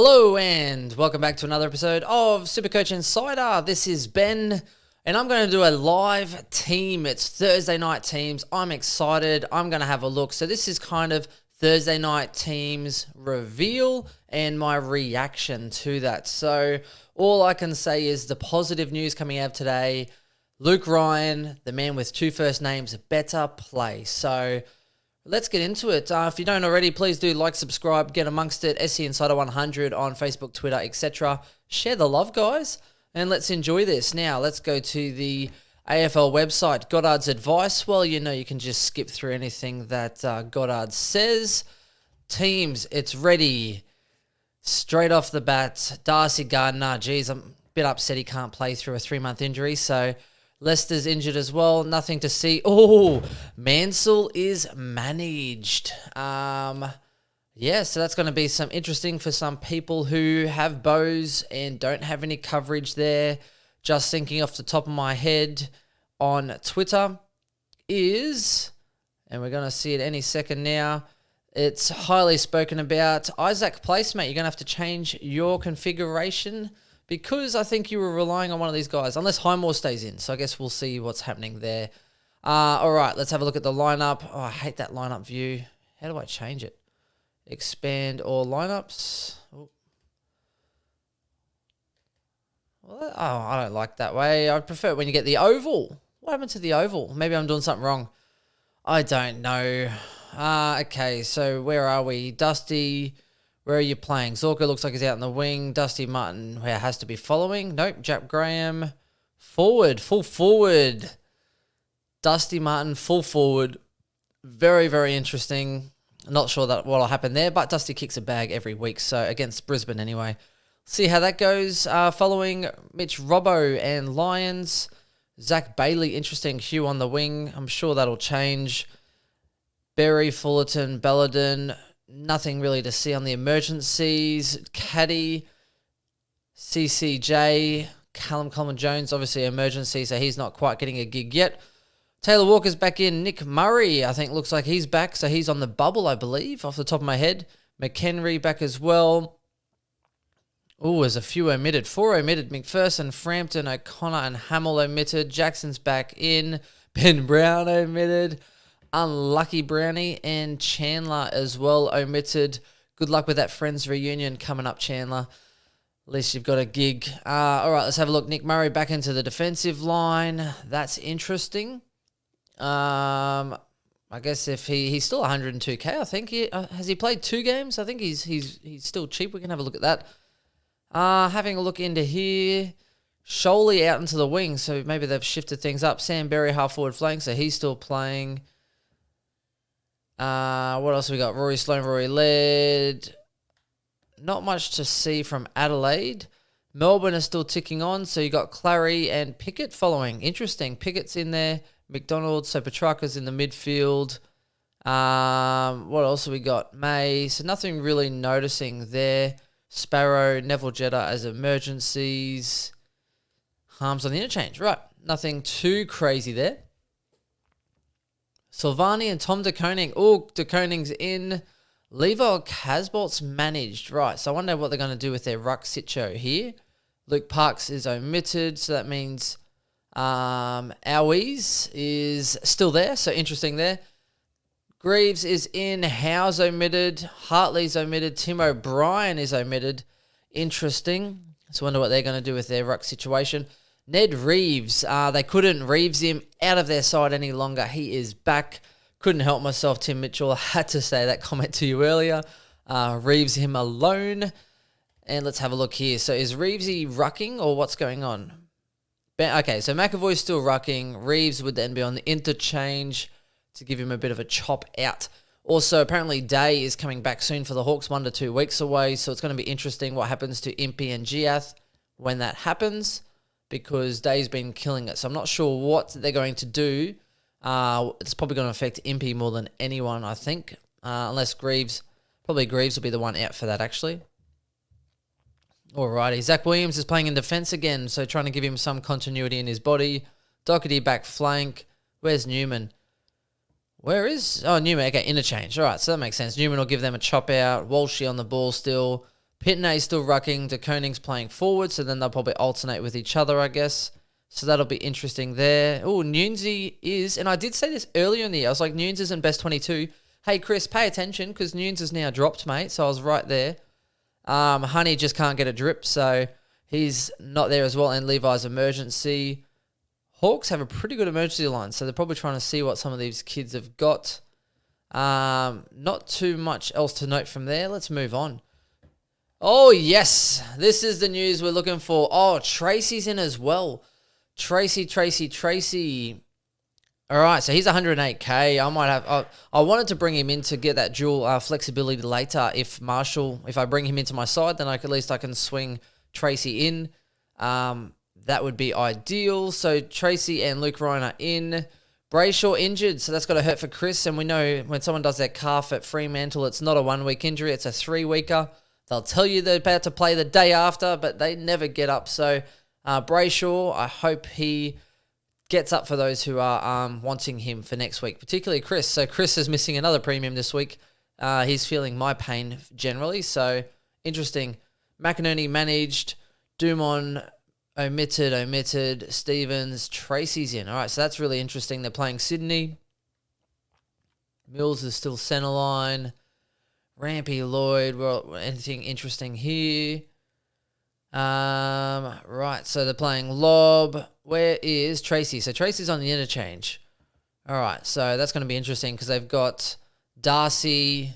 Hello and welcome back to another episode of Supercoach Insider. This is Ben and I'm going to do a live team. It's Thursday night teams. I'm excited. I'm going to have a look. So this is kind of Thursday night teams reveal and my reaction to that. So all I can say is the positive news coming out today. Luke Ryan, the man with two first names, better play. So let's get into it. If you don't already, please do like, subscribe, get amongst it. SC Insider 100 on Facebook, Twitter, etc. Share the love, guys, and let's enjoy this. Now, let's go to the AFL website. Goddard's advice. Well, you know, you can just skip through anything that Goddard says. Teams, it's ready. Straight off the bat, Darcy Gardner. Geez, I'm a bit upset he can't play through a 3-month injury, so Leicester's injured as well. Nothing to see. Oh, Mansell is managed. Yeah, so that's going to be some interesting for some people who have bows and don't have any coverage there. Just thinking off the top of my head on Twitter is, and we're going to see it any second now, it's highly spoken about. Isaac Placemate, you're going to have to change your configuration because I think you were relying on one of these guys, unless Highmore stays in. So I guess we'll see what's happening there. All right, let's have a look at the lineup. Oh, I hate that lineup view. How do I change it? Expand all lineups. Oh, well, I don't like that way. I prefer it when you get the oval. What happened to the oval? Maybe I'm doing something wrong. I don't know. Okay, so where are we? Dusty, where are you playing? Zorko looks like he's out in the wing. Dusty Martin, where has to be following. Nope, Jap Graham. Forward, full forward. Dusty Martin, full forward. Very, very interesting. Not sure that what'll happen there, but Dusty kicks a bag every week, so against Brisbane anyway. See how that goes. Following Mitch Robbo and Lions. Zach Bailey, interesting. Hugh on the wing. I'm sure that'll change. Berry, Fullerton, Belladon. Nothing really to see on the emergencies. Caddy, CCJ, Callum Coleman-Jones, obviously emergency, so he's not quite getting a gig yet. Taylor Walker's back in. Nick Murray, I think, looks like he's back, so he's on the bubble, I believe, off the top of my head. McHenry back as well. Oh, there's a few omitted. 4 omitted. McPherson, Frampton, O'Connor, and Hamill omitted. Jackson's back in. Ben Brown omitted. Unlucky Brownie and Chandler as well omitted. Good luck with that Friends reunion coming up, Chandler. At least you've got a gig. All right, let's have a look. Nick Murray back into the defensive line. That's interesting. I guess if he's still 102k, I think. Has he played 2 games? I think he's still cheap. We can have a look at that. Having a look into here. Sholey out into the wing, so maybe they've shifted things up. Sam Berry half forward flank, so he's still playing. What else have we got? Rory Sloan, Rory Laird. Not much to see from Adelaide. Melbourne is still ticking on, so you got Clary and Pickett following. Interesting. Pickett's in there. McDonald, so Petrarca's in the midfield. What else have we got? May. So nothing really noticing there. Sparrow, Neville Jetta as emergencies. Harms on the interchange. Right. Nothing too crazy there. Silvani and Tom de Koning. Oh, de Koning's in. Levo Casbolt's managed. Right, so I wonder what they're going to do with their ruck sitcho here. Luke Parks is omitted, so that means Owies is still there, so interesting there. Greaves is in. Howe's omitted. Hartley's omitted. Tim O'Brien is omitted. Interesting. So I wonder what they're going to do with their ruck situation. Ned Reeves, they couldn't Reeves him out of their side any longer. He is back. Couldn't help myself, Tim Mitchell. I had to say that comment to you earlier. Reeves him alone. And let's have a look here. So is Reevesy rucking or what's going on? Okay, so McAvoy's still rucking. Reeves would then be on the interchange to give him a bit of a chop out. Also, apparently Day is coming back soon for the Hawks, 1 to 2 weeks away. So it's going to be interesting what happens to Impey and Giath when that happens, because Day's been killing it. So I'm not sure what they're going to do. It's probably going to affect Impey more than anyone, I think. Unless Greaves, probably Greaves will be the one out for that, actually. Alrighty, Zach Williams is playing in defence again, so trying to give him some continuity in his body. Doherty back flank. Where's Newman? Where is... Oh, Newman. Okay, interchange. All right, so that makes sense. Newman will give them a chop out. Walshy on the ball still. Pitney's still rucking. De Koning's playing forward, so then they'll probably alternate with each other, I guess. So that'll be interesting there. Oh, Newnesy is, and I did say this earlier in the year. I was like, Nunes is in best 22. Hey, Chris, pay attention because Nunes is now dropped, mate. So I was right there. Honey just can't get a drip, so he's not there as well. And Levi's emergency. Hawks have a pretty good emergency line, so they're probably trying to see what some of these kids have got. Not too much else to note from there. Let's move on. Oh, yes. This is the news we're looking for. Oh, Tracy's in as well. Tracy. All right, so he's 108K. I wanted to bring him in to get that dual flexibility later. If I bring him into my side, then at least I can swing Tracy in. That would be ideal. So Tracy and Luke Ryan are in. Brayshaw injured, so that's got to hurt for Chris. And we know when someone does their calf at Fremantle, it's not a 1 week injury, it's a 3-weeker. They'll tell you they're about to play the day after, but they never get up. So Brayshaw, I hope he gets up for those who are wanting him for next week, particularly Chris. So Chris is missing another premium this week. He's feeling my pain generally, so interesting. McInerney managed, Dumont omitted, Stevens, Tracy's in. All right, so that's really interesting. They're playing Sydney. Mills is still centre line. Rampy, Lloyd, well, anything interesting here? Right, so they're playing Lob. Where is Tracy? So Tracy's on the interchange. All right, so that's going to be interesting because they've got Darcy,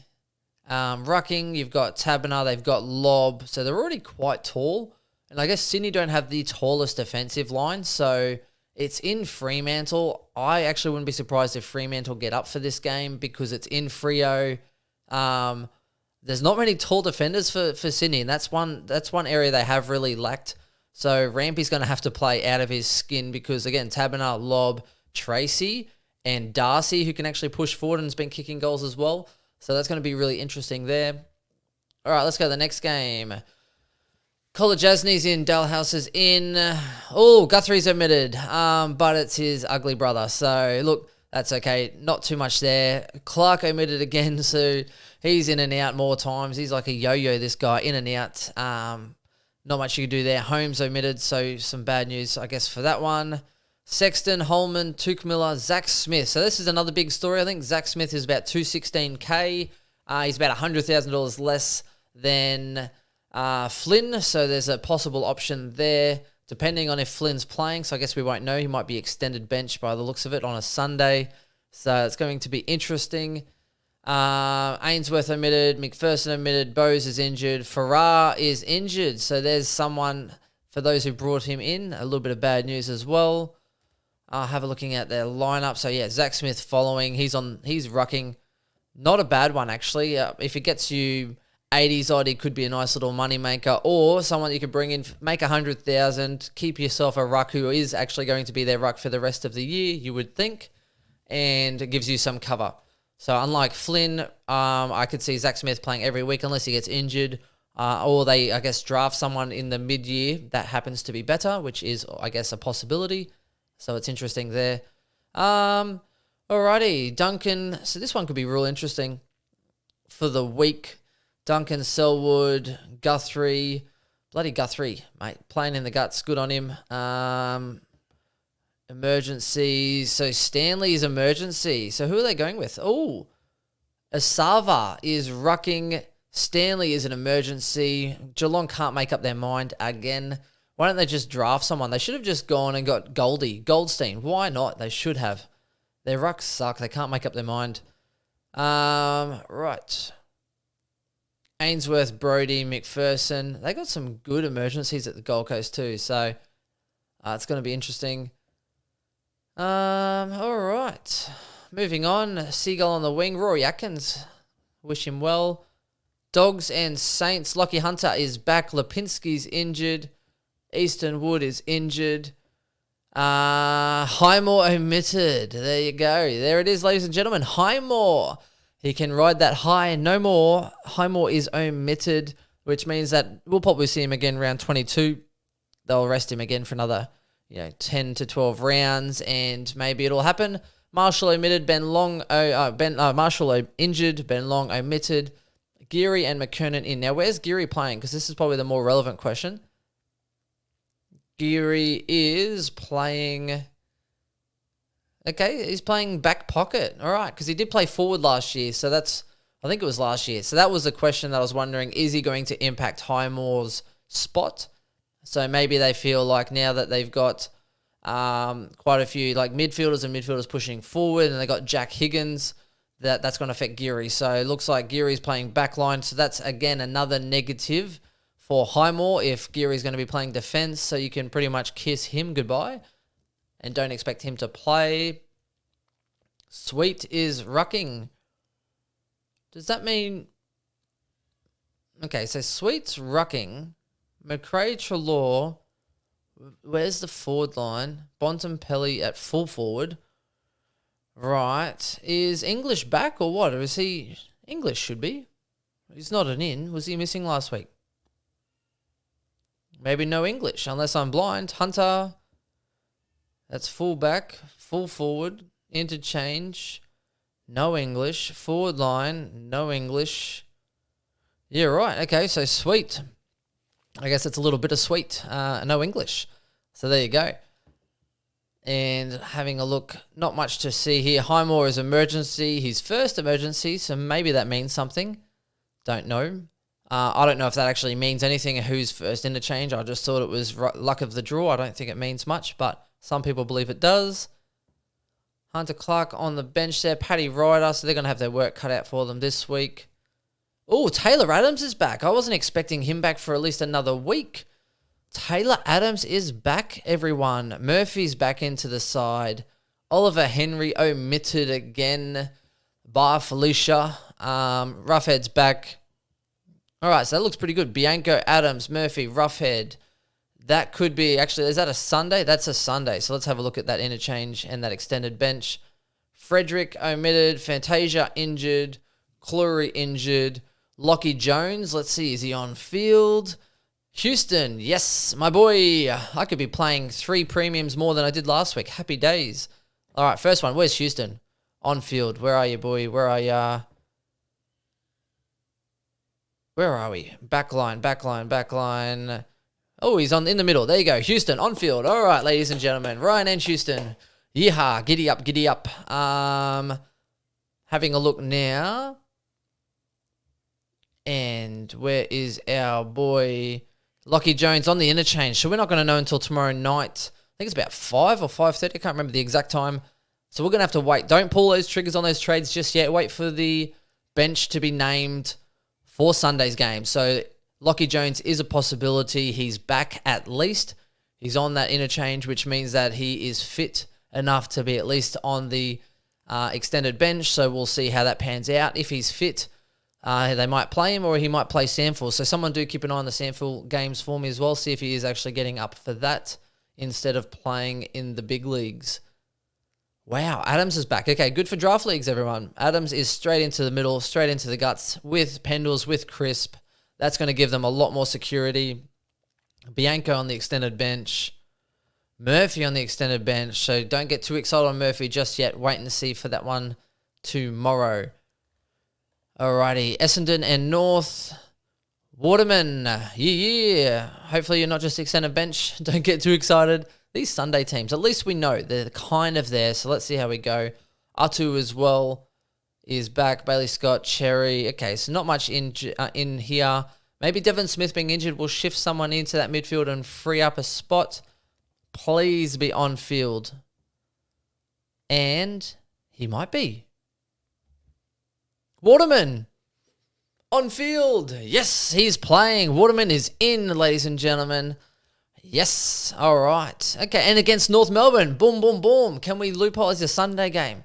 rucking. You've got Taberner. They've got Lob. So they're already quite tall. And I guess Sydney don't have the tallest defensive line, so it's in Fremantle. I actually wouldn't be surprised if Fremantle get up for this game because it's in Freo. There's not many tall defenders for Sydney, and that's one area they have really lacked. So Rampy's going to have to play out of his skin because, again, Taberner, Lob, Tracy, and Darcy, who can actually push forward and has been kicking goals as well. So that's going to be really interesting there. All right, let's go to the next game. Kolajasny's in, Dalhouse is in. Oh, Guthrie's omitted, but it's his ugly brother. So, look, that's okay. Not too much there. Clark omitted again, so he's in and out more times. He's like a yo-yo, this guy, in and out. Not much you can do there. Holmes omitted, so some bad news, I guess, for that one. Sexton, Holman, Tuke Miller, Zach Smith. So this is another big story. I think Zach Smith is about 216K. He's about $100,000 less than Flynn, so there's a possible option there, depending on if Flynn's playing. So I guess we won't know. He might be extended bench by the looks of it on a Sunday. So it's going to be interesting. Ainsworth omitted, McPherson omitted, Bose is injured, Farrar is injured. So there's someone, for those who brought him in, a little bit of bad news as well. Have a looking at their lineup. So yeah, Zach Smith following. He's rucking. Not a bad one, actually. If it gets you 80s odd, it could be a nice little money maker, or someone you could bring in, make 100,000, keep yourself a ruck who is actually going to be their ruck for the rest of the year, you would think, and it gives you some cover. So unlike Flynn, I could see Zach Smith playing every week unless he gets injured, or they, I guess, draft someone in the mid-year that happens to be better, which is, I guess, a possibility. So it's interesting there. Alrighty, Duncan. So this one could be real interesting for the week. Duncan, Selwood, Guthrie. Bloody Guthrie, mate. Playing in the guts. Good on him. Emergencies. So Stanley is emergency. So who are they going with? Oh, Asava is rucking. Stanley is an emergency. Geelong can't make up their mind again. Why don't they just draft someone? They should have just gone and got Goldstein. Why not? They should have. Their rucks suck. They can't make up their mind. Right. Ainsworth, Brody, McPherson. They got some good emergencies at the Gold Coast too. So it's going to be interesting. All right. Moving on. Seagull on the wing. Rory Atkins. Wish him well. Dogs and Saints. Lockie Hunter is back. Lipinski's injured. Easton Wood is injured. Highmore omitted. There you go. There it is, ladies and gentlemen. Highmore. He can ride that high. No more. Highmore is omitted, which means that we'll probably see him again round 22. They'll rest him again for another 10 to 12 rounds, and maybe it'll happen. Marshall omitted. Ben Long. Marshall injured. Ben Long omitted. Geary and McKernan in. Now, where's Geary playing? Because this is probably the more relevant question. Geary is playing... Okay, he's playing back pocket. All right, because he did play forward last year. So that's... I think it was last year. So that was the question that I was wondering. Is he going to impact Highmore's spot? So maybe they feel like now that they've got quite a few like midfielders pushing forward, and they got Jack Higgins, that's going to affect Geary. So it looks like Geary's playing backline. So that's, again, another negative for Highmore if Geary's going to be playing defence. So you can pretty much kiss him goodbye and don't expect him to play. Sweet is rucking. Does that mean... Okay, so Sweet's rucking. McRae, Treloar. Where's the forward line? Bontempelli at full forward. Right. Is English back or what? Or is he... English should be. He's not an in. Was he missing last week? Maybe no English, unless I'm blind. Hunter. That's full back. Full forward. Interchange. No English. Forward line. No English. Yeah, right. Okay, so Sweet. I guess it's a little bittersweet. No English. So there you go. And having a look, not much to see here. Highmore is emergency. His first emergency, so maybe that means something. Don't know. I don't know if that actually means anything, who's first interchange. I just thought it was luck of the draw. I don't think it means much, but some people believe it does. Hunter Clark on the bench there. Paddy Ryder, so they're going to have their work cut out for them this week. Oh, Taylor Adams is back. I wasn't expecting him back for at least another week. Taylor Adams is back, everyone. Murphy's back into the side. Oliver Henry omitted again. Bar Felicia. Roughhead's back. All right, so that looks pretty good. Bianco, Adams, Murphy, Roughhead. That could be, actually, is that a Sunday? That's a Sunday. So let's have a look at that interchange and that extended bench. Frederick omitted. Fantasia injured. Cleary injured. Lockie Jones, let's see, is he on field? Houston, yes, my boy. I could be playing 3 premiums more than I did last week. Happy days. All right, first one, where's Houston? On field, where are you, boy? Where are you? Where are we? Backline. Oh, he's in the middle. There you go. Houston, on field. All right, ladies and gentlemen. Ryan and Houston. Yeehaw, giddy up. Having a look now. And where is our boy Lockie Jones on the interchange? So we're not going to know until tomorrow night. I think it's about 5 or 5:30. I can't remember the exact time. So we're going to have to wait. Don't pull those triggers on those trades just yet. Wait for the bench to be named for Sunday's game. So Lockie Jones is a possibility. He's back at least. He's on that interchange, which means that he is fit enough to be at least on the extended bench. So we'll see how that pans out. If he's fit, they might play him, or he might play Samful. So someone do keep an eye on the Samful games for me as well. See if he is actually getting up for that instead of playing in the big leagues. Wow, Adams is back. Okay, good for draft leagues, everyone. Adams is straight into the middle, straight into the guts with Pendles, with Crisp. That's going to give them a lot more security. Bianco on the extended bench. Murphy on the extended bench. So don't get too excited on Murphy just yet. Wait and see for that one tomorrow. Alrighty, Essendon and North. Waterman, yeah. Hopefully you're not just extended bench. Don't get too excited. These Sunday teams, at least we know they're kind of there. So let's see how we go. Atu as well is back. Bailey Scott, Cherry. Okay, so not much in here. Maybe Devon Smith being injured will shift someone into that midfield and free up a spot. Please be on field. And he might be. Waterman on field. Yes, he's playing. Waterman is in, ladies and gentlemen. Yes. All right. Okay, and against North Melbourne. Boom, boom, boom. Can we loophole as a Sunday game?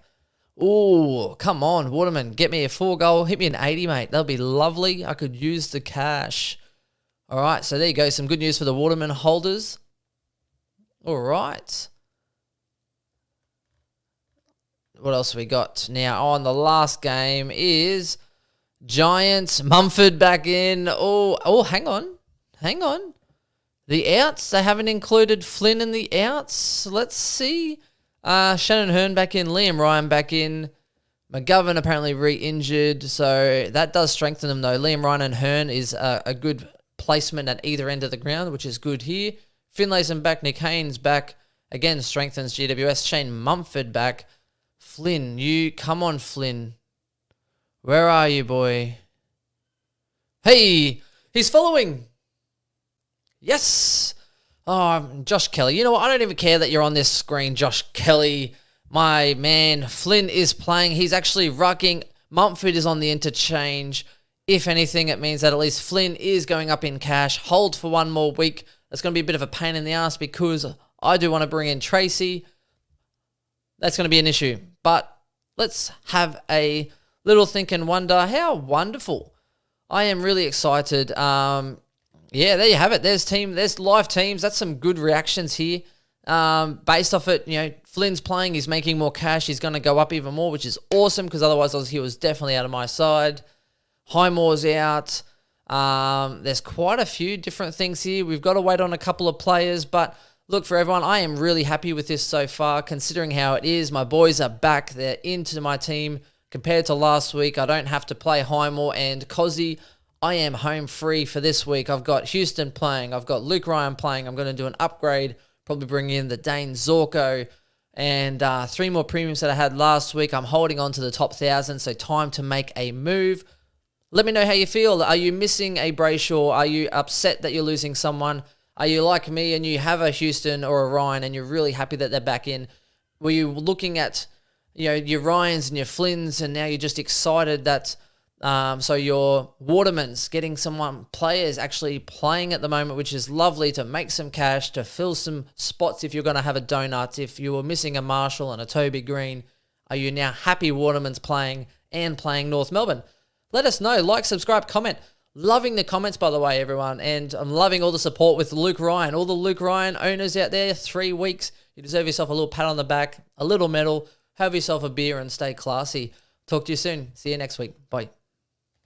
Ooh, come on, Waterman. Get me a 4-goal. Hit me an 80, mate. That'll be lovely. I could use the cash. All right, so there you go. Some good news for the Waterman holders. All right. What else have we got now? On the last game is Giants. Mumford back in. Oh, hang on. The outs, they haven't included Flynn in the outs. Let's see. Shannon Hearn back in. Liam Ryan back in. McGovern apparently re-injured, so that does strengthen them though. Liam Ryan and Hearn is a good placement at either end of the ground, which is good here. Finlayson back, Nick Haynes back. Again, strengthens GWS. Shane Mumford back. Flynn, come on, Flynn. Where are you, boy? Hey, he's following. Yes. Oh, Josh Kelly. You know what? I don't even care that you're on this screen, Josh Kelly. My man, Flynn is playing. He's actually rucking. Mumford is on the interchange. If anything, it means that at least Flynn is going up in cash. Hold for one more week. That's going to be a bit of a pain in the ass because I do want to bring in Tracy. That's going to be an issue. But let's have a little think and wonder. How wonderful. I am really excited. Yeah, there you have it. There's live teams. That's some good reactions here. Based off it, Flynn's playing. He's making more cash. He's going to go up even more, which is awesome because otherwise he was definitely out of my side. Highmore's out. There's quite a few different things here. We've got to wait on a couple of players, but look, for everyone, I am really happy with this so far, considering how it is. My boys are back. They're into my team. Compared to last week, I don't have to play Highmore and Cozzy. I am home free for this week. I've got Houston playing. I've got Luke Ryan playing. I'm going to do an upgrade, probably bring in the Dane Zorko, and 3 more premiums that I had last week. I'm holding on to the top 1,000, so time to make a move. Let me know how you feel. Are you missing a Brayshaw? Are you upset that you're losing someone? Are you like me and you have a Houston or a Ryan and you're really happy that they're back in? Were you looking at your Ryans and your Flynns and now you're just excited that so your Watermans getting players actually playing at the moment, which is lovely to make some cash, to fill some spots if you're going to have a donut. If you were missing a Marshall and a Toby Green, are you now happy Watermans playing and playing North Melbourne? Let us know. Like, subscribe, comment. Loving the comments, by the way, everyone. And I'm loving all the support with Luke Ryan. All the Luke Ryan owners out there, 3 weeks. You deserve yourself a little pat on the back, a little medal. Have yourself a beer and stay classy. Talk to you soon. See you next week. Bye.